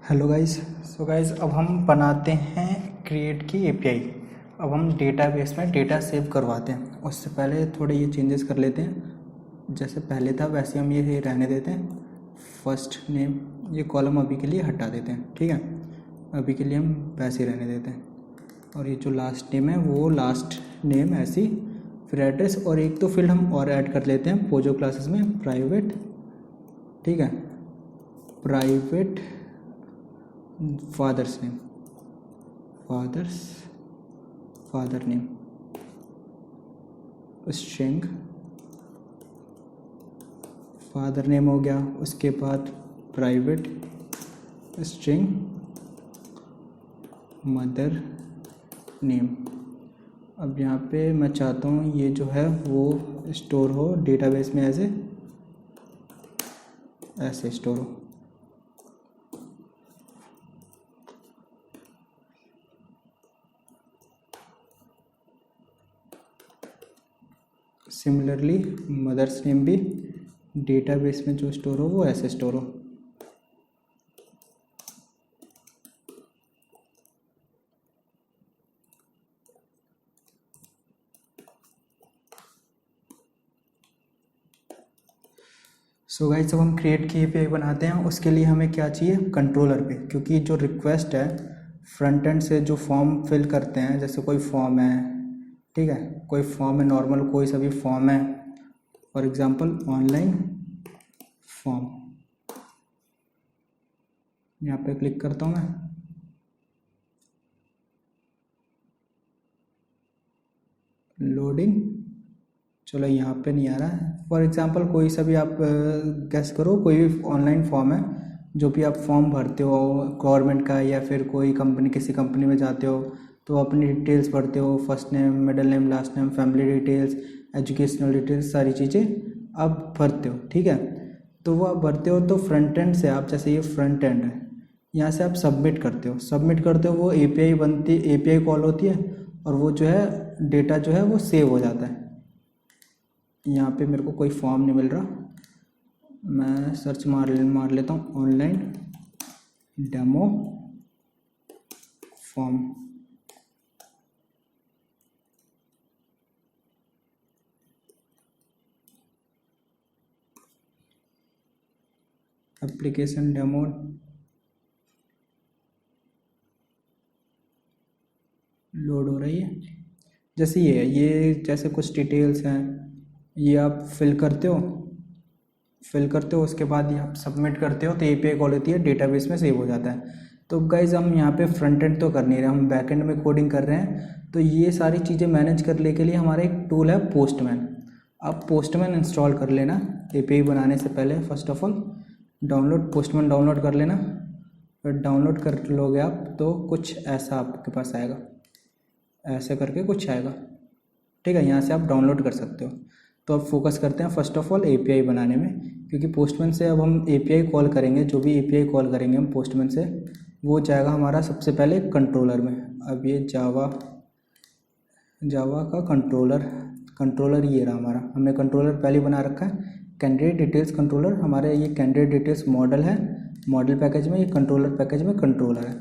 Hello guys. So guys अब हम बनाते हैं क्रिएट की एपीआई। अब हम डेटाबेस में डेटा सेव करवाते हैं। उससे पहले थोड़े ये चेंजेस कर लेते हैं। जैसे पहले था वैसे हम ये रहने देते हैं। फर्स्ट नेम ये कॉलम अभी के लिए हटा देते हैं, ठीक है। अभी के लिए हम वैसे ही रहने देते हैं। और ये जो लास्ट नेम है वो लास्ट नेम ऐसी, फिर एड्रेस और एक तो फील्ड हम और ऐड कर लेते हैं पोजो क्लासेस में, प्राइवेट, ठीक है। Private father name string father name हो गया। उसके बाद प्राइवेट स्ट्रिंग मदर नेम। अब यहाँ पे मैं चाहता हूँ ये जो है वो स्टोर हो डेटाबेस में ऐसे स्टोर हो। सिमिलरली मदर्स नेम भी डेटाबेस में जो स्टोर हो वो ऐसे स्टोर हो। सो गाइस जब हम क्रिएट की एपीआई बनाते हैं उसके लिए हमें क्या चाहिए, कंट्रोलर पे। क्योंकि जो रिक्वेस्ट है फ्रंट एंड से जो फॉर्म फिल करते हैं, जैसे कोई फॉर्म है, ठीक है, कोई फॉर्म है नॉर्मल, कोई सा भी फॉर्म है, फॉर एग्जांपल ऑनलाइन फॉर्म, यहाँ पे क्लिक करता हूँ मैं। लोडिंग, चलो यहाँ पे नहीं आ रहा है। फॉर एग्जांपल कोई सा भी आप गेस करो, कोई भी ऑनलाइन फॉर्म है, जो भी आप फॉर्म भरते हो गवर्नमेंट का या फिर कोई कंपनी, किसी कंपनी में जाते हो तो अपनी डिटेल्स भरते हो, first name, middle name, last name, family details, educational details, सारी चीज़ें आप भरते हो, ठीक है। तो वो आप भरते हो तो फ्रंट एंड से आप, जैसे ये फ्रंट एंड है, यहाँ से आप सबमिट करते हो, वो एपीआई बनती, एपीआई कॉल होती है और वो जो है डेटा जो है वो सेव हो जाता है। यहाँ पे मेरे को कोई फॉर्म नहीं मिल रहा, मैं सर्च मार लेता हूँ online demo form. Application demo load हो रही है। जैसे ये है, ये जैसे कुछ डिटेल्स हैं, ये आप फिल करते हो, उसके बाद ये आप सबमिट करते हो तो एपीआई कॉल होती है, डेटाबेस में सेव हो जाता है। तो गाइज हम यहाँ पे फ्रंट एंड तो कर नहीं रहे, हम बैक एंड में कोडिंग कर रहे हैं। तो ये सारी चीज़ें मैनेज करने के लिए हमारा एक टूल है पोस्टमैन। आप पोस्टमैन इंस्टॉल कर लेना एपीआई बनाने से पहले। First of all postman download कर लेना। फिर डाउनलोड कर लोगे आप तो कुछ ऐसा आपके पास आएगा, ऐसे करके कुछ आएगा, ठीक है। यहाँ से आप डाउनलोड कर सकते हो। तो अब फोकस करते हैं फर्स्ट ऑफ ऑल एपीआई बनाने में, क्योंकि पोस्टमैन से अब हम एपीआई कॉल करेंगे। जो भी एपीआई कॉल करेंगे हम पोस्टमैन से, वो जाएगा हमारा सबसे पहले कंट्रोलर में। अब ये जावा का कंट्रोलर ये रहा हमारा, हमने कंट्रोलर पहले बना रखा है। कैंडिडेट डिटेल्स कंट्रोलर, हमारे ये कैंडिडेट डिटेल्स मॉडल है, मॉडल पैकेज में, ये कंट्रोलर पैकेज में कंट्रोलर है।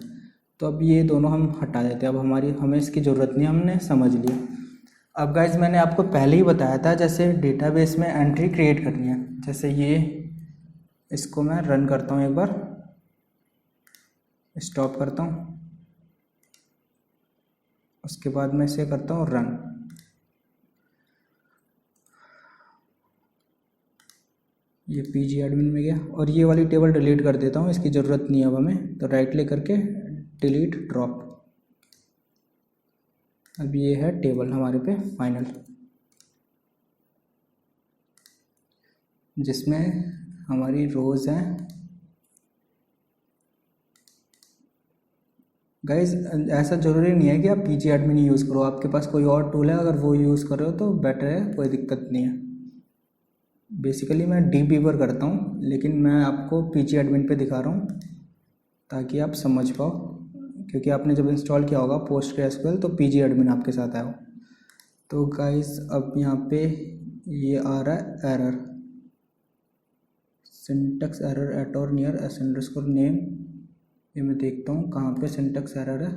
तो अब ये दोनों हम हटा देते हैं, अब हमें इसकी ज़रूरत नहीं, हमने समझ लिया। अब गाइज मैंने आपको पहले ही बताया था जैसे डेटाबेस में एंट्री क्रिएट करनी है। जैसे ये, इसको मैं रन करता हूँ, एक बार स्टॉप करता हूँ, उसके बाद मैं इसे करता हूँ रन। ये पीजी एडमिन में गया और ये वाली टेबल डिलीट कर देता हूँ, इसकी ज़रूरत नहीं है अब हमें। तो राइट क्लिक करके डिलीट ड्रॉप। अब ये है टेबल हमारे पे फाइनल, जिसमें हमारी रोज़ हैं। गाइज ऐसा ज़रूरी नहीं है कि आप पीजी एडमिन ही यूज़ करो, आपके पास कोई और टूल है अगर वो यूज़ कर रहे हो तो बेटर है, कोई दिक्कत नहीं है। बेसिकली मैं डीबीवर करता हूँ, लेकिन मैं आपको पीजी एडमिन पे दिखा रहा हूँ ताकि आप समझ पाओ, क्योंकि आपने जब इंस्टॉल किया होगा पोस्टग्रेसक्यूएल तो पीजी एडमिन आपके साथ आया हो। तो गाइस अब यहाँ पे ये आ रहा है एरर, सिंटैक्स एरर एट और नियर एस अंडरस्कोर नेम ये मैं देखता हूँ कहाँ पे सिंटैक्स एरर है।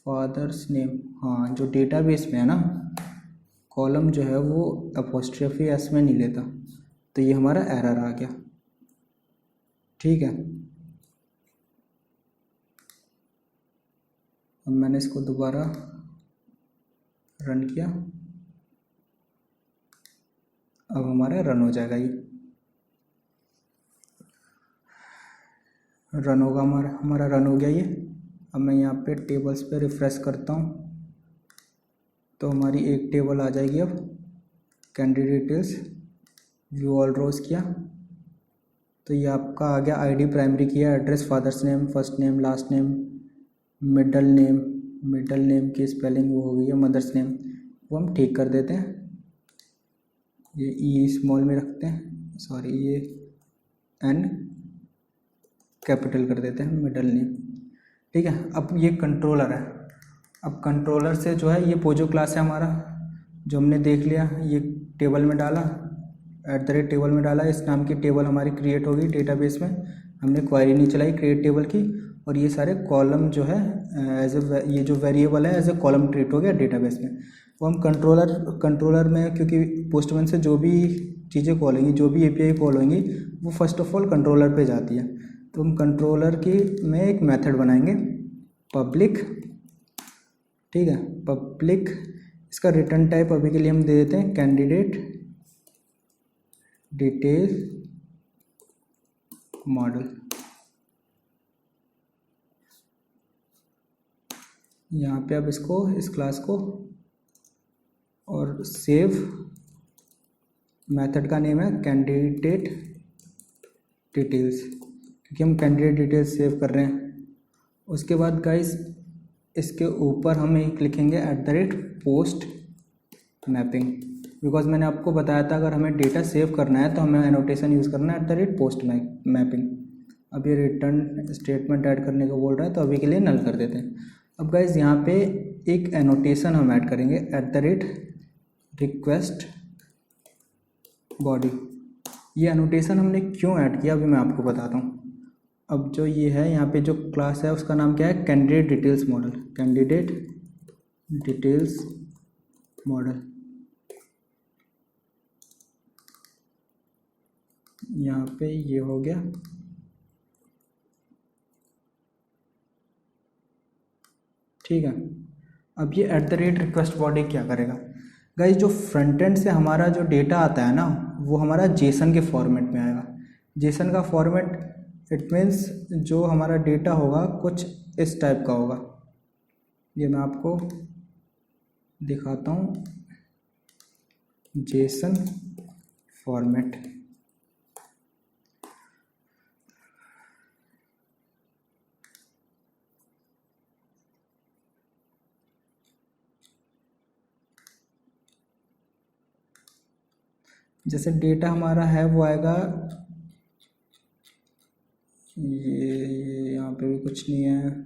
फादर्स नेम, हाँ जो डेटाबेस में है ना, कॉलम जो है वो अपोस्ट्रोफी एस में नहीं लेता, तो ये हमारा एरर आ गया। ठीक है, अब मैंने इसको दोबारा रन किया, अब हमारा रन हो जाएगा। ये रन होगा, हमारा रन हो गया ये। अब मैं यहाँ पे टेबल्स पे रिफ़्रेश करता हूँ तो हमारी एक टेबल आ जाएगी। अब कैंडिडेट डिटेल्स, व्यू ऑल रोज किया तो ये आपका आ गया। आईडी प्राइमरी किया, address, father's name, first name, last name, middle name की स्पेलिंग वो हो गई है, मदर्स नेम वो हम ठीक कर देते हैं। ये ई स्मॉल में रखते हैं, सॉरी ये एन कैपिटल कर देते हैं, मिडल नेम। ठीक है, अब ये कंट्रोलर है। अब कंट्रोलर से जो है ये पोजो क्लास है हमारा, जो हमने देख लिया, ये टेबल में डाला, @टेबल में डाला, इस नाम की टेबल हमारी क्रिएट होगी डेटाबेस में। हमने क्वेरी नहीं चलाई क्रिएट टेबल की, और ये सारे कॉलम जो है एज ए, ये जो वेरिएबल है एज ए कॉलम ट्रीट हो गया डेटाबेस में। वो हम कंट्रोलर में, क्योंकि पोस्टमैन से जो भी चीज़ें कॉल होंगी, जो भी एपीआई कॉल होंगी, वो फर्स्ट ऑफ ऑल कंट्रोलर पे जाती है। तो हम कंट्रोलर की में एक मेथड बनाएंगे पब्लिक। ठीक है, पब्लिक, इसका रिटर्न टाइप अभी के लिए हम दे देते हैं कैंडिडेट डिटेल मॉडल। यहाँ पे अब इसको, इस क्लास को, और सेव मेथड का नेम है कैंडिडेट डिटेल्स, क्योंकि हम कैंडिडेट डिटेल्स सेव कर रहे हैं। उसके बाद गाइस इसके ऊपर हम एक लिखेंगे @पोस्ट मैपिंग, बिकॉज मैंने आपको बताया था अगर हमें डेटा सेव करना है तो हमें एनोटेशन यूज़ करना है @पोस्ट मैपिंग। अब ये रिटर्न स्टेटमेंट ऐड करने को बोल रहा है, तो अभी के लिए नल कर देते हैं। अब गाइस यहाँ पे एक एनोटेशन हम ऐड करेंगे @रिक्वेस्ट बॉडी। ये एनोटेशन हमने क्यों ऐड किया अभी मैं आपको बताता हूँ। अब जो ये है यहाँ पे जो क्लास है उसका नाम क्या है, candidate details model, candidate details model. यहाँ पे ये हो गया। ठीक है, अब ये @रिक्वेस्ट बॉडी क्या करेगा गाइस, जो फ्रंट एंड से हमारा जो डेटा आता है ना, वो हमारा जेसन के फॉर्मेट में आएगा। जेसन का फॉर्मेट इट मीन्स जो हमारा डेटा होगा कुछ इस टाइप का होगा। ये मैं आपको दिखाता हूँ, जेसन फॉर्मेट। जैसे डेटा हमारा है वो आएगा, ये यहाँ पे भी कुछ नहीं है।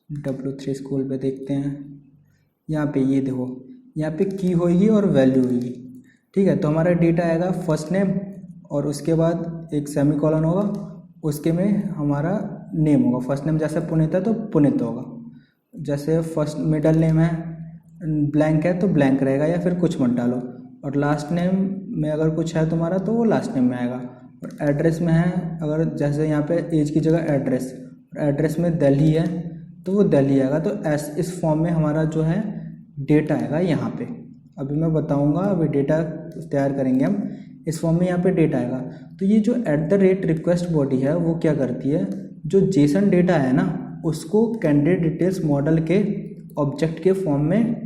W3 स्कूल पे देखते हैं, यहाँ पे ये देखो, यहाँ पे की होगी और वैल्यू होगी। ठीक है, तो हमारा डेटा आएगा फर्स्ट नेम और उसके बाद एक सेमीकोलन होगा, उसके में हमारा नेम होगा। फर्स्ट नेम जैसे पुनीत है तो पुनीत होगा, जैसे फर्स्ट मिडल नेम है ब्लैंक है तो ब्लैंक रहेगा, या फिर कुछ मत डालो। और लास्ट नेम में अगर कुछ है तुम्हारा तो वो लास्ट नेम में आएगा। और एड्रेस में है, अगर जैसे यहाँ पे एज की जगह एड्रेस, और एड्रेस में दिल्ली है तो वो दिल्ली आएगा। तो इस फॉर्म में हमारा जो है डेटा आएगा यहाँ पे। अभी मैं बताऊँगा, अभी डेटा तैयार करेंगे हम, इस फॉर्म में यहाँ पे डेटा आएगा। तो ये जो @रिक्वेस्ट बॉडी है वो क्या करती है, जो जेसन डेटा है ना उसको कैंडिडेट डिटेल्स मॉडल के ऑब्जेक्ट के फॉर्म में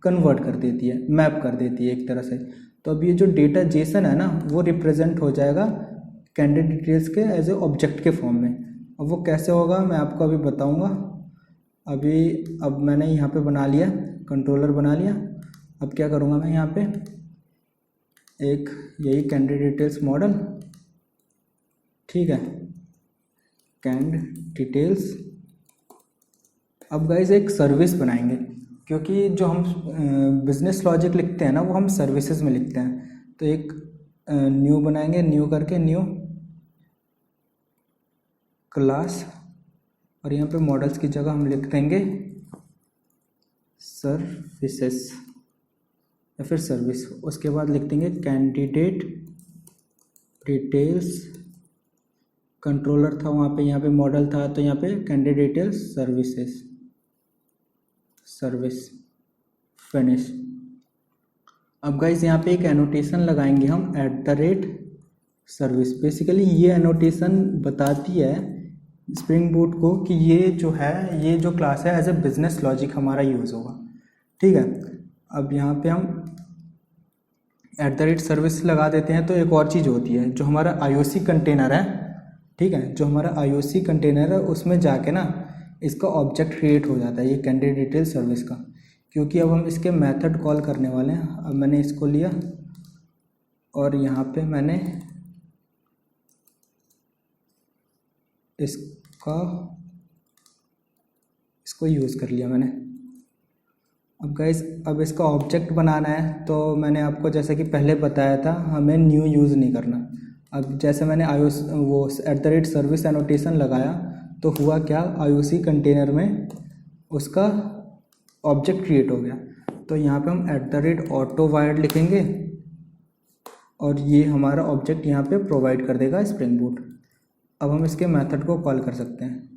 कन्वर्ट कर देती है, मैप कर देती है एक तरह से। तो अब ये जो डेटा जेसन है ना वो रिप्रेजेंट हो जाएगा कैंडिडेट डिटेल्स के एज ए ऑब्जेक्ट के फॉर्म में। अब वो कैसे होगा मैं आपको अभी बताऊंगा। अब मैंने यहाँ पे बना लिया, कंट्रोलर बना लिया। अब क्या करूँगा मैं यहाँ पे एक यही कैंडिडेट डिटेल्स मॉडल, ठीक है, कैंड डिटेल्स। अब गाइस एक सर्विस बनाएंगे, क्योंकि जो हम बिजनेस लॉजिक लिखते हैं ना वो हम सर्विसेज में लिखते हैं। तो एक न्यू बनाएंगे, न्यू करके न्यू क्लास, और यहाँ पे मॉडल्स की जगह हम लिख देंगे सर्विसेस या फिर सर्विस। उसके बाद लिख देंगे कैंडिडेट डिटेल्स, कंट्रोलर था वहाँ पे, यहाँ पे मॉडल था तो यहाँ पे candidate details services, service, finish. अब गाइस यहाँ पे एक एनोटेशन लगाएंगे हम @सर्विस। बेसिकली ये एनोटेशन बताती है स्प्रिंग बूट को कि ये जो है, ये जो क्लास है एज ए बिजनेस लॉजिक हमारा यूज़ होगा। ठीक है, अब यहाँ पे हम @सर्विस लगा देते हैं तो एक और चीज़ होती है, जो हमारा IOC कंटेनर है, ठीक है, जो हमारा IOC कंटेनर है उसमें जाके ना इसका ऑब्जेक्ट क्रिएट हो जाता है, ये कैंडिडेट डिटेल सर्विस का, क्योंकि अब हम इसके मेथड कॉल करने वाले हैं। अब मैंने इसको लिया और यहाँ पे मैंने इसको यूज़ कर लिया मैंने। अब गाइस अब इसका ऑब्जेक्ट बनाना है तो मैंने आपको जैसे कि पहले बताया था हमें न्यू यूज़ नहीं करना। अब जैसे मैंने वो @सर्विस एनोटेशन लगाया तो हुआ क्या, IOC कंटेनर में उसका ऑब्जेक्ट क्रिएट हो गया। तो यहाँ पे हम @AutoWired लिखेंगे और ये हमारा ऑब्जेक्ट यहाँ पे प्रोवाइड कर देगा स्प्रिंग बूट। अब हम इसके मेथड को कॉल कर सकते हैं,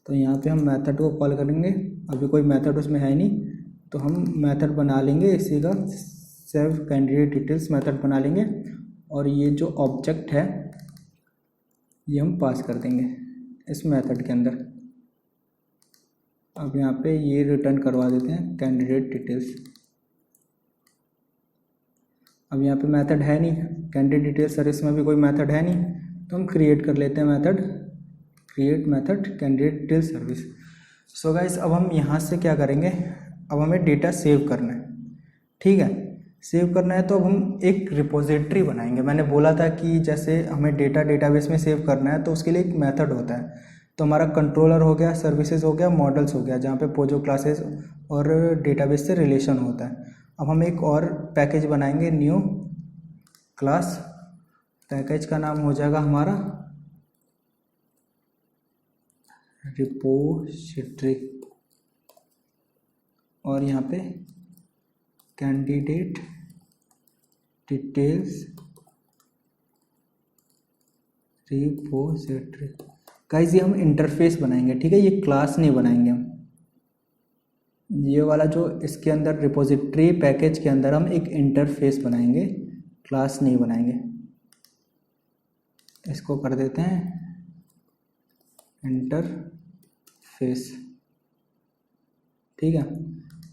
तो यहाँ पे हम मेथड को कॉल करेंगे। अभी कोई मेथड उसमें है नहीं तो हम मेथड बना लेंगे इसी का, सेव कैंडिडेट डिटेल्स मेथड बना लेंगे और ये जो ऑब्जेक्ट है ये हम पास कर देंगे इस मेथड के अंदर। अब यहाँ पे ये रिटर्न करवा देते हैं कैंडिडेट डिटेल्स। अब यहाँ पे मेथड है नहीं, कैंडिडेट डिटेल्स सर्विस में भी कोई मेथड है नहीं, तो हम क्रिएट कर लेते हैं method, create method candidate detail service. So guys अब हम यहाँ से क्या करेंगे, अब हमें डेटा सेव करना है। ठीक है, सेव करना है तो अब हम एक रिपोजिटरी बनाएंगे। मैंने बोला था कि जैसे हमें डेटाबेस में सेव करना है तो उसके लिए एक मेथड होता है। तो हमारा कंट्रोलर हो गया, सर्विसेज हो गया, मॉडल्स हो गया, जहाँ पे पोजो क्लासेस और डेटाबेस से रिलेशन होता है। अब हम एक और पैकेज बनाएंगे, न्यू क्लास, पैकेज का नाम हो जाएगा हमारा रिपोजिटरी, और यहाँ पे कैंडिडेट डिटेल्स रिपोजिटरी। गाइस ये हम इंटरफेस बनाएंगे, ठीक है, ये क्लास नहीं बनाएंगे हम। ये वाला जो इसके अंदर रिपोजिटरी पैकेज के अंदर हम एक इंटरफेस बनाएंगे, क्लास नहीं बनाएंगे। इसको कर देते हैं इंटरफेस। ठीक है,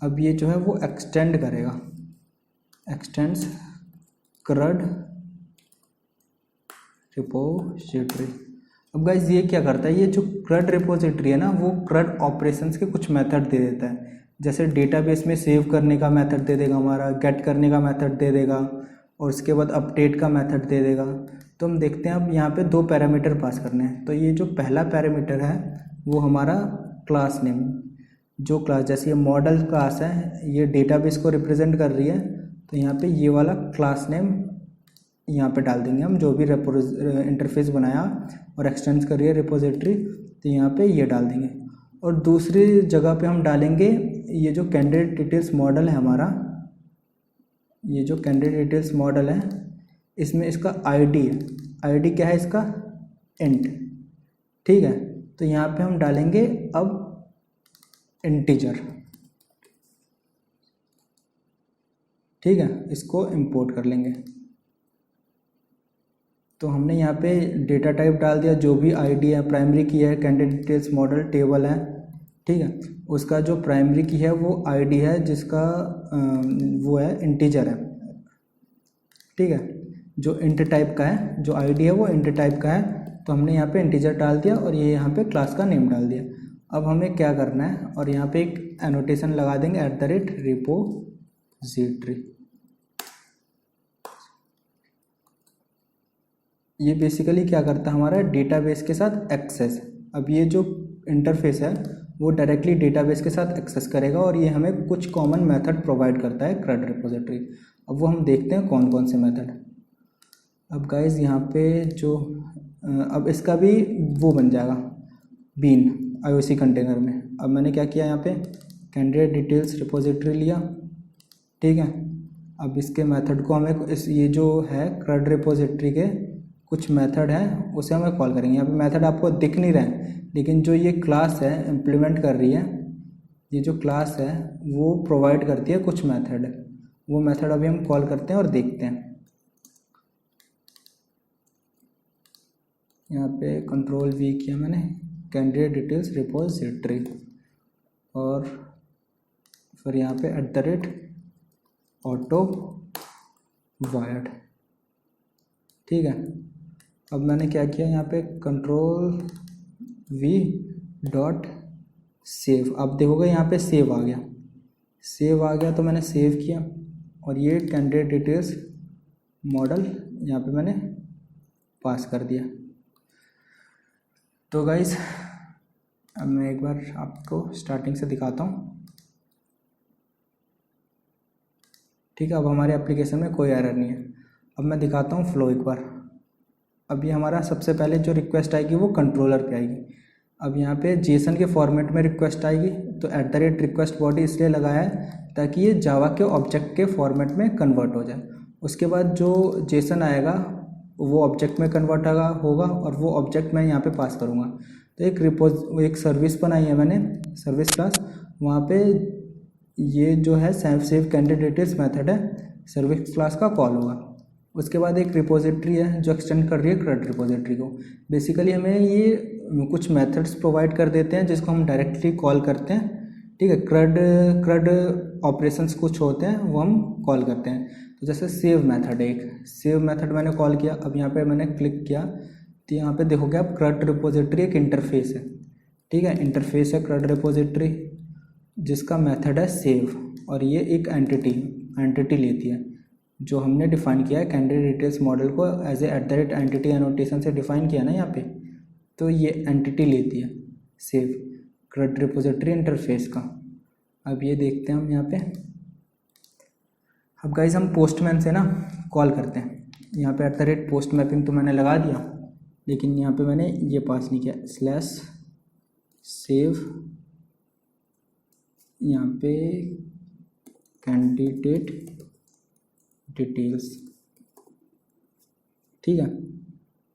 अब ये जो है वो एक्सटेंड करेगा, एक्सटेंड्स CRUD रिपोजिटरी। अब गाइज ये क्या करता है, ये जो CRUD रिपोजिटरी है ना, वो CRUD ऑपरेशंस के कुछ मेथड दे देता है। जैसे डेटाबेस में सेव करने का मेथड दे देगा हमारा, गेट करने का मेथड दे देगा, और उसके बाद अपडेट का मेथड दे देगा। तो हम देखते हैं अब यहाँ पे 2 पैरामीटर पास करने हैं। तो ये जो पहला पैरामीटर है वो हमारा क्लास नेम, जो क्लास, जैसे ये मॉडल क्लास है, ये डेटाबेस को रिप्रेजेंट कर रही है, तो यहाँ पे ये वाला क्लास नेम यहाँ पे डाल देंगे हम, जो भी इंटरफेस बनाया और एक्सटेंड कर रही है रिपोजिटरी, तो यहाँ पे ये डाल देंगे। और दूसरी जगह पे हम डालेंगे ये जो कैंडिडेट डिटेल्स मॉडल है हमारा, ये जो कैंडिडेट डिटेल्स मॉडल है, इसमें इसका आईडी है। आईडी क्या है इसका, इंट। ठीक है, तो यहाँ पे हम डालेंगे अब इंटीजर। ठीक है, इसको इंपोर्ट कर लेंगे। तो हमने यहाँ पे डेटा टाइप डाल दिया, जो भी आईडी है, प्राइमरी की है, कैंडिडेट डिटेल्स मॉडल टेबल है। ठीक है, उसका जो प्राइमरी की है वो आईडी है, जिसका वो है इंटीजर है। ठीक है, जो इंट टाइप का है, जो आईडी है वो इंट टाइप का है, तो हमने यहाँ पे इंटीजर डाल दिया और ये यहाँ पे क्लास का नेम डाल दिया। अब हमें क्या करना है, और यहाँ पे एक एनोटेशन लगा देंगे @रिपोजिटरी। ये बेसिकली क्या करता है, हमारा डेटाबेस के साथ एक्सेस। अब ये जो इंटरफेस है वो डायरेक्टली डेटाबेस के साथ एक्सेस करेगा, और ये हमें कुछ कॉमन मेथड प्रोवाइड करता है CRUD रिपोजिटरी। अब वो हम देखते हैं कौन कौन से मेथड। अब गाइज यहाँ पे जो अब इसका भी वो बन जाएगा बीन IOC कंटेनर में। अब मैंने क्या किया, यहाँ पे कैंडिडेट डिटेल्स रिपोजिटरी लिया, ठीक है। अब इसके मेथड को हमें ये जो है CRUD रिपोजिटरी के कुछ मेथड हैं उसे हमें कॉल करेंगे। यहाँ पे मेथड आपको दिख नहीं रहे हैं, लेकिन जो ये क्लास है इम्प्लीमेंट कर रही है, ये जो क्लास है वो प्रोवाइड करती है कुछ मेथड, वो मेथड अभी हम कॉल करते हैं और देखते हैं। यहाँ पे Ctrl+V किया मैंने, कैंडिडेट डिटेल्स रिपोजिटरी, और फिर यहाँ पे @auto वायर्ड, ठीक है। अब मैंने क्या किया, यहाँ पे Ctrl+V डॉट सेव। अब देखोगे यहाँ पे सेव आ गया, तो मैंने सेव किया, और ये कैंडिडेट डिटेल्स मॉडल यहाँ पे मैंने पास कर दिया। तो गाइस अब मैं एक बार आपको स्टार्टिंग से दिखाता हूँ, ठीक है। अब हमारे एप्लीकेशन में कोई एरर नहीं है। अब मैं दिखाता हूँ फ्लो एक बार। अब ये हमारा सबसे पहले जो रिक्वेस्ट आएगी वो कंट्रोलर पे आएगी। अब यहाँ पे जेसन के फॉर्मेट में रिक्वेस्ट आएगी, तो @request body इसलिए लगाया है ताकि ये जावा के ऑब्जेक्ट के फॉर्मेट में कन्वर्ट हो जाए। उसके बाद जो जेसन आएगा वो ऑब्जेक्ट में कन्वर्ट होगा, और वो ऑब्जेक्ट मैं यहाँ पे पास करूँगा। तो एक सर्विस बनाई है मैंने, सर्विस क्लास, वहाँ पे ये जो है सेव कैंडिडेट डिटेल्स मेथड है, सर्विस क्लास का कॉल होगा। उसके बाद एक रिपोजिटरी है जो एक्सटेंड कर रही है CRUD रिपोजिटरी को। बेसिकली हमें ये कुछ मेथड्स प्रोवाइड कर देते हैं जिसको हम डायरेक्टली कॉल करते हैं, ठीक है। CRUD ऑपरेशंस कुछ होते हैं वो हम कॉल करते हैं। तो जैसे सेव मेथड है, एक सेव मेथड मैंने कॉल किया। अब यहाँ पे मैंने क्लिक किया तो यहाँ पे देखोगे आप CRUD रिपोजिटरी एक इंटरफेस है, ठीक है। इंटरफेस है CRUD रिपोजिटरी जिसका मेथड है सेव, और ये एक एंटिटी लेती है जो हमने डिफाइन किया है कैंडिडेट डिटेल्स मॉडल को एज ए @entity एनोटेशन से डिफाइन किया ना यहाँ पे। तो ये एंटिटी लेती है सेव CRUD रिपोजिटरी इंटरफेस का। अब ये देखते हैं हम यहाँ पे। अब गाइस हम पोस्टमैन से ना कॉल करते हैं। यहाँ पे @post मैपिंग तो मैंने लगा दिया, लेकिन यहाँ पे मैंने ये पास नहीं किया, /save यहाँ पे कैंडिडेट डिटेल्स, ठीक है।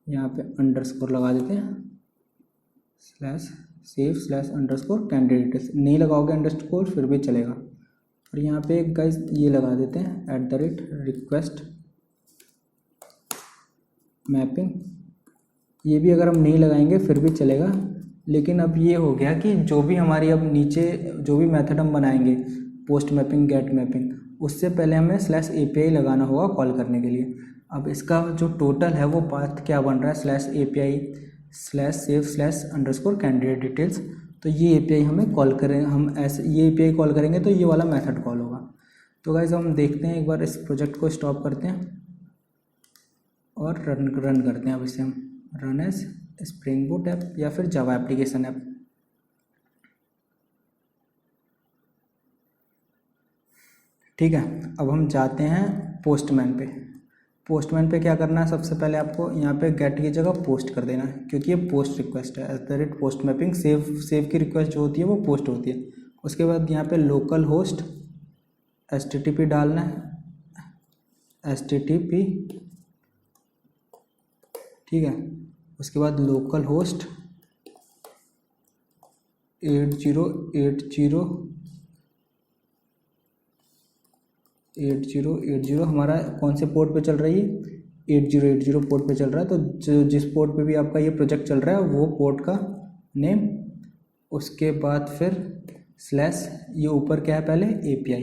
यहाँ पे अंडरस्कोर लगा देते हैं, /save कैंडिडेट डिटेल्स। नहीं लगाओगे अंडरस्कोर फिर भी चलेगा। और यहाँ पे गाइस ये लगा देते हैं @request मैपिंग। ये भी अगर हम नहीं लगाएंगे फिर भी चलेगा, लेकिन अब ये हो गया कि जो भी हमारी अब नीचे जो भी मेथड हम बनाएंगे पोस्ट मैपिंग, गेट मैपिंग, उससे पहले हमें /API लगाना होगा कॉल करने के लिए। अब इसका जो टोटल है वो पाथ क्या बन रहा है, /API/save/_ कैंडिडेट डिटेल्स। तो ये API हमें कॉल करें, हम ऐसे ये API कॉल करेंगे तो ये वाला मेथड कॉल होगा। तो गाइस हम देखते हैं, एक बार इस प्रोजेक्ट को स्टॉप करते हैं और रन करते हैं। अब इसे हम run as spring boot app या फिर जावा एप्लीकेशन ऐप। ठीक है, अब हम जाते हैं पोस्टमैन पे। पोस्टमैन पे क्या करना है, सबसे पहले आपको यहाँ पे गेट की जगह पोस्ट कर देना है, क्योंकि ये पोस्ट रिक्वेस्ट है। @post मैपिंग सेव की रिक्वेस्ट जो होती है वो पोस्ट होती है। उसके बाद यहाँ पे लोकल होस्ट HTTP डालना है, HTTP, ठीक है। उसके बाद लोकल होस्ट 8080 हमारा कौन से पोर्ट पे चल रही है, 8080 पोर्ट पे चल रहा है। तो जिस पोर्ट पे भी आपका ये प्रोजेक्ट चल रहा है वो पोर्ट का नेम, उसके बाद फिर / ये ऊपर क्या है पहले API।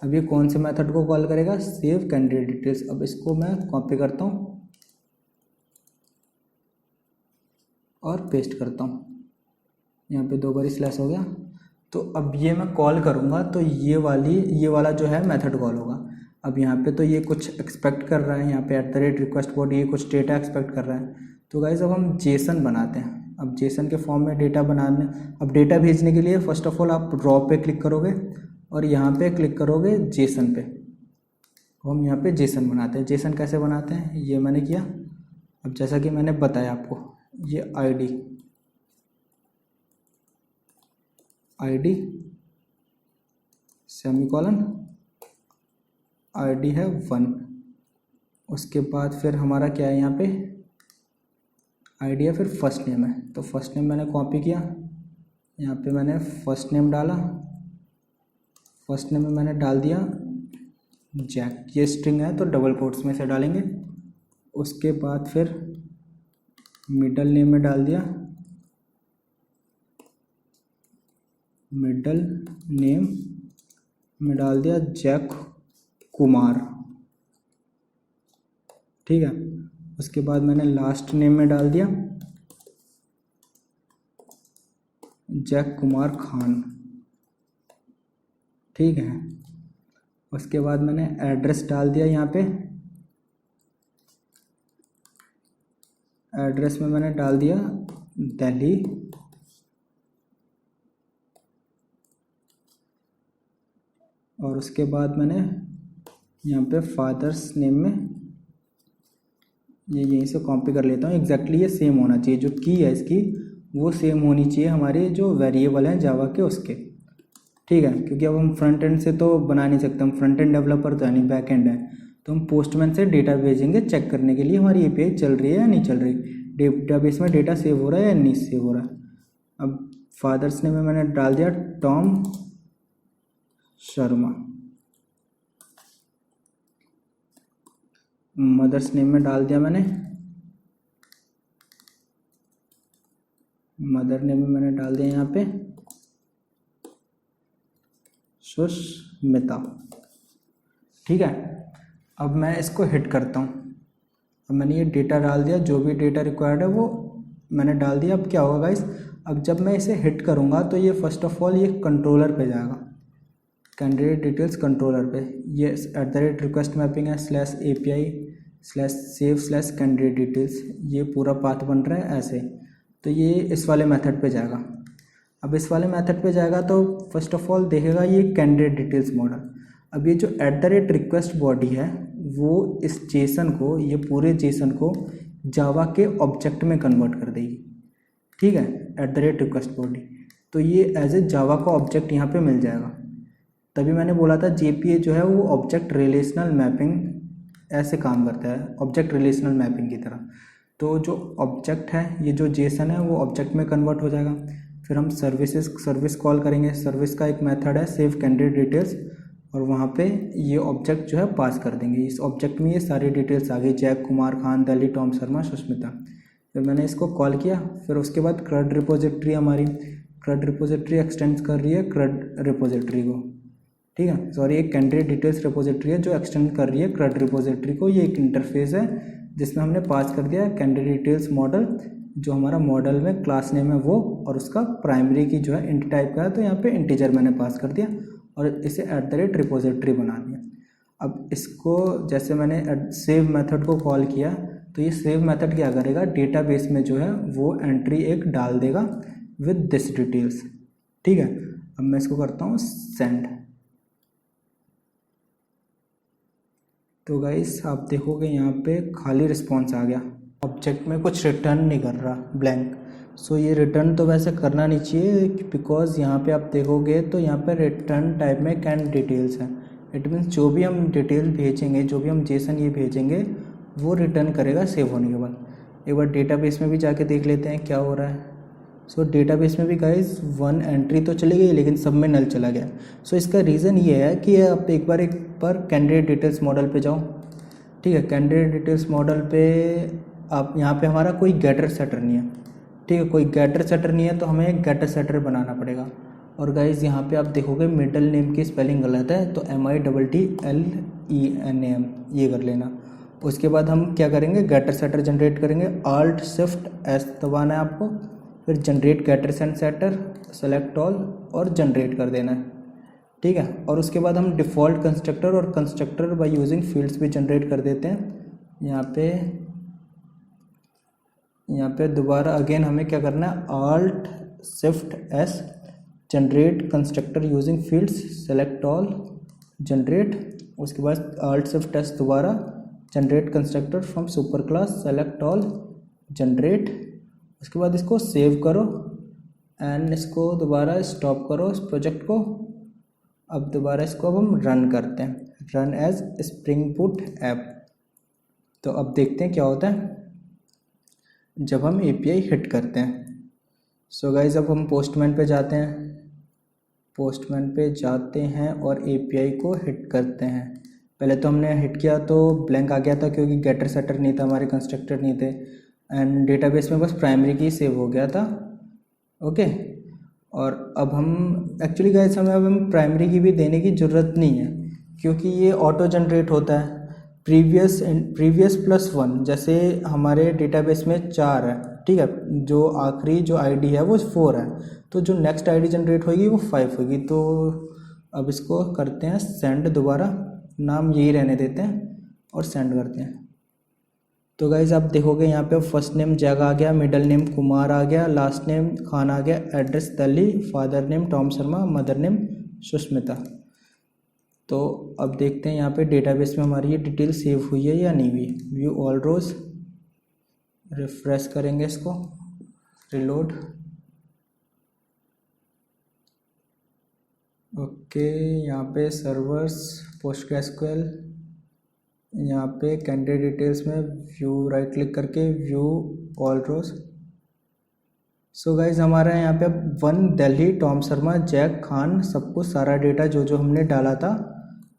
अब ये कौन से मेथड को कॉल करेगा, सेव कैंडिडेट डिटेल्स। अब इसको मैं कॉपी करता हूँ और पेस्ट करता हूँ, यहाँ पे 2 बार / हो गया। तो अब ये मैं कॉल करूँगा तो ये वाला जो है मेथड कॉल होगा। अब यहाँ पे तो ये कुछ एक्सपेक्ट कर रहा है, यहाँ पे @request body ये कुछ डेटा एक्सपेक्ट कर रहा है। तो गाइस अब हम जेसन बनाते हैं। अब जेसन के फॉर्म में डेटा बनाने, अब डेटा भेजने के लिए फर्स्ट ऑफ ऑल आप ड्रॉ पे क्लिक करोगे और यहाँ पे क्लिक करोगे जेसन पे। हम यहाँ पे जेसन बनाते हैं। जेसन कैसे बनाते हैं ये मैंने किया। अब जैसा कि मैंने बताया आपको, ये आईडी सेमीकोलन आईडी है 1। उसके बाद फिर हमारा क्या है, यहाँ पे आईडी है, फिर फर्स्ट नेम है। तो फर्स्ट नेम मैंने कॉपी किया, यहाँ पे मैंने फर्स्ट नेम डाला, फर्स्ट नेम में मैंने डाल दिया जैक। ये स्ट्रिंग है तो डबल कोट्स में से डालेंगे। उसके बाद फिर मिडल नेम में डाल दिया, मिडल नेम में डाल दिया जैक कुमार, ठीक है। उसके बाद मैंने लास्ट नेम में डाल दिया जैक कुमार खान, ठीक है। उसके बाद मैंने एड्रेस डाल दिया, यहाँ पे एड्रेस में मैंने डाल दिया दिल्ली, और उसके बाद मैंने यहाँ पे फादर्स नेम में ये यहीं से कॉपी कर लेता हूँ। एग्जैक्टली ये सेम होना चाहिए, जो की है इसकी वो सेम होनी चाहिए हमारे जो वेरिएबल हैं जावा के उसके, ठीक है। क्योंकि अब हम फ्रंट एंड से तो बना नहीं सकते, हम फ्रंट एंड डेवलपर तो है नहीं, बैक एंड है। तो हम पोस्टमैन से डेटा भेजेंगे चेक करने के लिए हमारी एपीआई चल रही है या नहीं चल रही, डेटाबेस में डेटा सेव हो रहा है या नहीं सेव हो रहा है। अब फादर्स नेम में मैंने डाल दिया टॉम शर्मा, मदर्स नेम में डाल दिया मैंने, मदर नेम में मैंने डाल दिया यहाँ पे सुष्मिता, ठीक है। अब मैं इसको हिट करता हूँ। अब मैंने ये डेटा डाल दिया, जो भी डेटा रिक्वायर्ड है वो मैंने डाल दिया। अब क्या होगा गाइस, अब जब मैं इसे हिट करूँगा तो ये फर्स्ट ऑफ ऑल ये कंट्रोलर पे जाएगा, कैंडिडेट डिटेल्स कंट्रोलर पे। ये @request मैपिंग है /API/save/कैंडिडेट डिटेल्स, ये पूरा पाथ बन रहा है ऐसे। तो ये इस वाले मेथड पे जाएगा। अब इस वाले मेथड पे जाएगा तो फर्स्ट ऑफ ऑल देखेगा ये कैंडिडेट डिटेल्स मॉडल। अब ये जो @request बॉडी है वो इस जेसन को, ये पूरे जेसन को जावा के ऑब्जेक्ट में कन्वर्ट कर देगी, ठीक है, @request बॉडी। तो ये एज ए जावा का ऑब्जेक्ट यहाँ पे मिल जाएगा। तभी मैंने बोला था JPA जो है वो ऑब्जेक्ट रिलेशनल मैपिंग ऐसे काम करता है, ऑब्जेक्ट रिलेशनल मैपिंग की तरह। तो जो ऑब्जेक्ट है, ये जो जेसन है वो ऑब्जेक्ट में कन्वर्ट हो जाएगा। फिर हम सर्विस कॉल करेंगे। सर्विस का एक मेथड है सेव कैंडिडेट डिटेल्स, और वहाँ पे ये ऑब्जेक्ट जो है पास कर देंगे। इस ऑब्जेक्ट में ये सारी डिटेल्स आ गई, जैक कुमार खान, दिल्ली, टॉम शर्मा, सुष्मिता। फिर मैंने इसको कॉल किया। फिर उसके बाद CRUD रिपोजिटरी हमारी, CRUD रिपोजिटरी एक्सटेंड कर रही है CRUD रिपोजिटरी को, ठीक है। सॉरी, एक कैंडिडेट डिटेल्स रिपोजिटरी है जो एक्सटेंड कर रही है CRUD रिपोजिटरी को। ये एक इंटरफेस है जिसमें हमने पास कर दिया कैंडिडेट डिटेल्स मॉडल, जो हमारा मॉडल में क्लास नेम है वो, और उसका प्राइमरी की जो है इंट टाइप का है, तो यहाँ पे इंटीजर मैंने पास कर दिया और इसे @repository बना दिया। अब इसको जैसे मैंने सेव मेथड को कॉल किया तो ये सेव मेथड क्या करेगा, डेटाबेस में जो है वो एंट्री एक डाल देगा विद दिस डिटेल्स, ठीक है। अब मैं इसको करता हूँ सेंड। तो गाइस आप देखोगे यहाँ पे खाली रिस्पॉन्स आ गया, ऑब्जेक्ट में कुछ रिटर्न नहीं कर रहा, ब्लैंक। सो ये रिटर्न तो वैसे करना नहीं चाहिए, बिकॉज यहाँ पे आप देखोगे तो यहाँ पे रिटर्न टाइप में कैन डिटेल्स है। इट मीन्स जो भी हम डिटेल भेजेंगे, जो भी हम जेसन ये भेजेंगे वो रिटर्न करेगा सेव होने के बाद। एक बार डेटाबेस में भी जाके देख लेते हैं क्या हो रहा है। सो डेटाबेस में भी गाइस 1 एंट्री तो चली गई, लेकिन सब में नल चला गया। सो इसका रीज़न ये है कि आप एक बार कैंडिडेट डिटेल्स मॉडल पे जाओ, ठीक है। कैंडिडेट डिटेल्स मॉडल पे आप यहाँ पे हमारा कोई गेटर सेटर नहीं है, ठीक है, कोई गेटर सेटर नहीं है, तो हमें एक गेटर सेटर बनाना पड़ेगा। और गाइज यहाँ पे आप देखोगे मिडल नेम की स्पेलिंग गलत है, तो MIDDLENAM ये कर लेना। उसके बाद हम क्या करेंगे, गेटर सेटर जनरेट करेंगे। Alt+Shift+S दबाना है आपको, फिर generate getter and setter, select all और जनरेट कर देना है, ठीक है। और उसके बाद हम डिफ़ॉल्ट कंस्ट्रक्टर और कंस्ट्रक्टर बाय यूजिंग फील्ड्स भी जनरेट कर देते हैं। यहाँ पे दोबारा अगेन हमें क्या करना है, Alt+Shift+S generate constructor using fields, select all, generate. उसके बाद Alt+Shift+S दोबारा generate constructor from super class, select all, generate. उसके बाद इसको सेव करो एंड इसको दोबारा स्टॉप करो इस प्रोजेक्ट को। अब दोबारा इसको अब हम रन करते हैं, run as spring boot app. तो अब देखते हैं क्या होता है जब हम API हिट करते हैं। सो गाइज अब हम पोस्टमैन पे जाते हैं, पोस्टमैन पे जाते हैं और API को हिट करते हैं। पहले तो हमने हिट किया तो ब्लैंक आ गया था क्योंकि गेटर सेटर नहीं था, हमारे कंस्ट्रक्टर नहीं थे एंड डेटाबेस में बस प्राइमरी की सेव हो गया था। ओके, और अब हम एक्चुअली गाइस हमें अब हम प्राइमरी की भी देने की ज़रूरत नहीं है क्योंकि ये ऑटो जनरेट होता है प्रीवियस प्लस 1। जैसे हमारे डेटाबेस में 4 है, ठीक है, जो आखिरी जो ID है वो 4 है, तो जो नेक्स्ट ID जनरेट होगी वो 5 होगी। तो अब इसको करते हैं सेंड, दोबारा नाम यही रहने देते हैं और सेंड करते हैं। तो गाइज आप देखोगे यहाँ पे फर्स्ट नेम जैग आ गया, मिडिल नेम कुमार आ गया, लास्ट नेम खान आ गया, address Delhi, father name Tom Sharma, mother name Sushmita. तो अब देखते हैं यहाँ पे डेटाबेस में हमारी ये डिटेल सेव हुई है या नहीं हुई। व्यू ऑल रोज, रिफ्रेश करेंगे इसको, रिलोड। ओके, यहाँ पे सर्वर्स PostgreSQL, यहाँ पे कैंडिडेट डिटेल्स में व्यू राइट क्लिक करके व्यू ऑल रोज। सो गाइज हमारा यहाँ पे 1 दिल्ली, टॉम शर्मा, जैक, खान, सब कुछ सारा डेटा जो जो हमने डाला था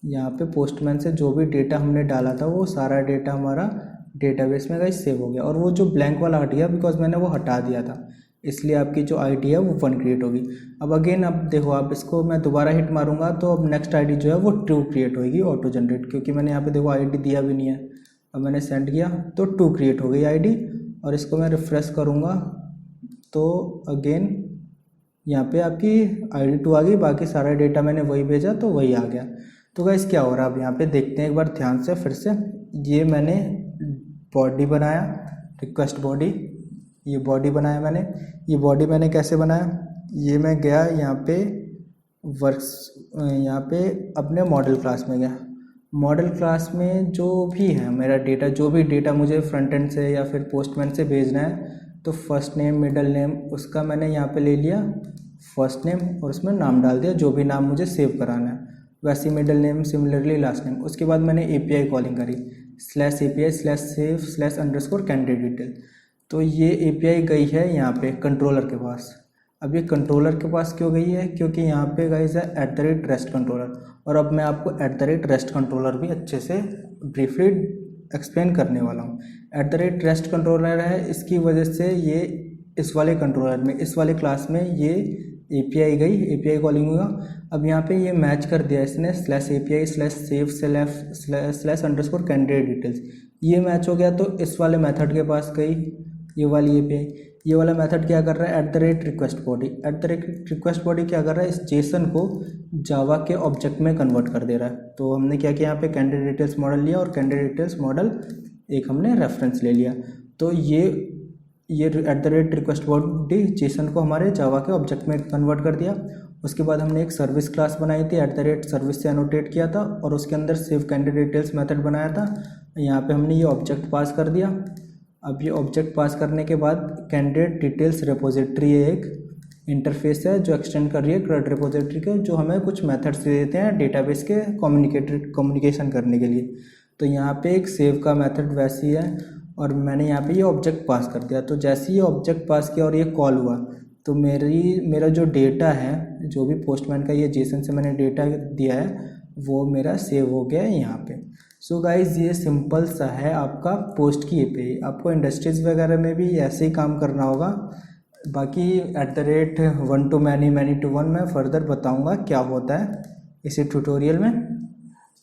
यहाँ पे पोस्टमैन से जो भी डेटा हमने डाला था वो सारा डेटा हमारा डेटाबेस में गाइज सेव हो गया। और वो जो ब्लैंक वाला हट गया बिकॉज मैंने वो हटा दिया था, इसलिए आपकी जो ID है वो 1 क्रिएट होगी। अब अगेन अब देखो, आप इसको मैं दोबारा हिट मारूंगा तो अब नेक्स्ट ID जो है वो 2 क्रिएट होगी ऑटो जनरेट, क्योंकि मैंने यहाँ पे देखो ID दिया भी नहीं है। अब मैंने सेंड किया तो 2 क्रिएट हो गई ID, और इसको मैं रिफ्रेश करूँगा तो अगेन यहाँ पे आपकी ID 2 आ गई, बाकी सारा डेटा मैंने वही भेजा तो वही आ गया। तो गाइस क्या हो रहा है अब यहाँ पे देखते हैं एक बार ध्यान से फिर से। ये मैंने बॉडी बनाया, रिक्वेस्ट बॉडी, ये बॉडी बनाया मैंने। ये बॉडी मैंने कैसे बनाया, ये मैं गया यहाँ पे वर्क्स, यहाँ पे अपने मॉडल क्लास में गया। मॉडल क्लास में जो भी है मेरा डेटा, जो भी डेटा मुझे फ्रंट एंड से या फिर पोस्टमैन से भेजना है, तो फर्स्ट नेम मिडिल नेम उसका मैंने यहाँ पे ले लिया फर्स्ट नेम और उसमें नाम डाल दिया जो भी नाम मुझे सेव कराना है, वैसे middle name similarly last name. उसके बाद मैंने API कॉलिंग करी /API/save/_कैंडिडेट डिटेल। तो ये API गई है यहाँ पे कंट्रोलर के पास। अब ये कंट्रोलर के पास क्यों गई है, क्योंकि यहाँ पे गाइस है @REST कंट्रोलर। और अब मैं आपको @REST कंट्रोलर भी अच्छे से ब्रीफली एक्सप्लेन करने वाला हूँ। @REST कंट्रोलर है, इसकी वजह से ये इस वाले कंट्रोलर में, इस वाले क्लास में ये API गई, API कॉलिंग हुआ। अब यहाँ पे ये मैच कर दिया इसने /API/save/_कैंडिडेट डिटेल्स, ये मैच हो गया। तो इस वाले मेथड के पास गई ये वाली API। ये वाला मेथड क्या कर रहा है, @request body। @request body क्या कर रहा है, इस जेसन को जावा के ऑब्जेक्ट में कन्वर्ट कर दे रहा है। तो हमने क्या किया, यहाँ पे कैंडिडेट डिटेल्स मॉडल लिया और कैंडिडेट डिटेल्स मॉडल एक हमने रेफरेंस ले लिया। तो ये @request body जेसन को हमारे जावा के ऑब्जेक्ट में कन्वर्ट कर दिया। उसके बाद हमने एक सर्विस क्लास बनाई थी, @service से एनोटेट किया था और उसके अंदर सेव कैंडिडेट डिटेल्स मेथड बनाया था। यहाँ पे हमने ये ऑब्जेक्ट पास कर दिया। अब ये ऑब्जेक्ट पास करने के बाद कैंडिडेट डिटेल्स रिपोजिटरी है, एक इंटरफेस है जो एक्सटेंड कर रही है CRUD रिपोजिटरी के, जो हमें कुछ मेथड्स दे देते हैं डेटाबेस के कम्युनिकेशन करने के लिए। तो यहाँ पे एक सेव का मेथड वैसी है और मैंने यहाँ पे ये ऑब्जेक्ट पास कर दिया। तो जैसे ही ये ऑब्जेक्ट पास किया और ये कॉल हुआ तो मेरा जो डेटा है, जो भी पोस्टमैन का ये जेसन से मैंने डेटा दिया है वो मेरा सेव हो गया है यहाँ पे। सो गाइज ये सिंपल सा है आपका पोस्ट की API। आपको इंडस्ट्रीज़ वगैरह में भी ऐसे ही काम करना होगा। बाकी @1 to many many to 1 मैं फर्दर बताऊंगा क्या होता है इसी ट्यूटोरियल में।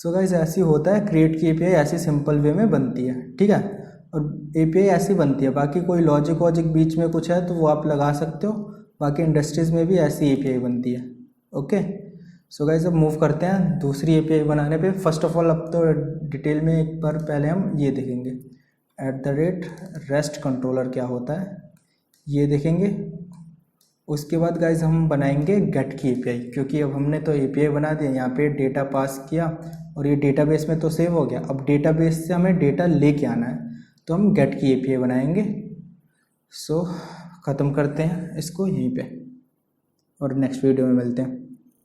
सो गाइज ऐसी होता है, क्रिएट की API ऐसी सिंपल वे में बनती है, ठीक है। और API ऐसी बनती है, बाकी कोई लॉजिक बीच में कुछ है तो वो आप लगा सकते हो। बाकी इंडस्ट्रीज़ में भी ऐसी API बनती है। ओके, सो गाइस अब मूव करते हैं दूसरी API बनाने पे। फर्स्ट ऑफ ऑल अब तो डिटेल में एक बार पहले हम ये देखेंगे @REST कंट्रोलर क्या होता है, ये देखेंगे। उसके बाद गाइस हम बनाएंगे गेट की API, क्योंकि अब हमने तो API बना दिया, यहाँ पे डेटा पास किया और ये डेटाबेस में तो सेव हो गया। अब डेटाबेस से हमें डेटा लेके आना है, तो हम गेट की एपीआई बनाएंगे। सो ख़त्म करते हैं इसको यहीं पे और नेक्स्ट वीडियो में मिलते हैं।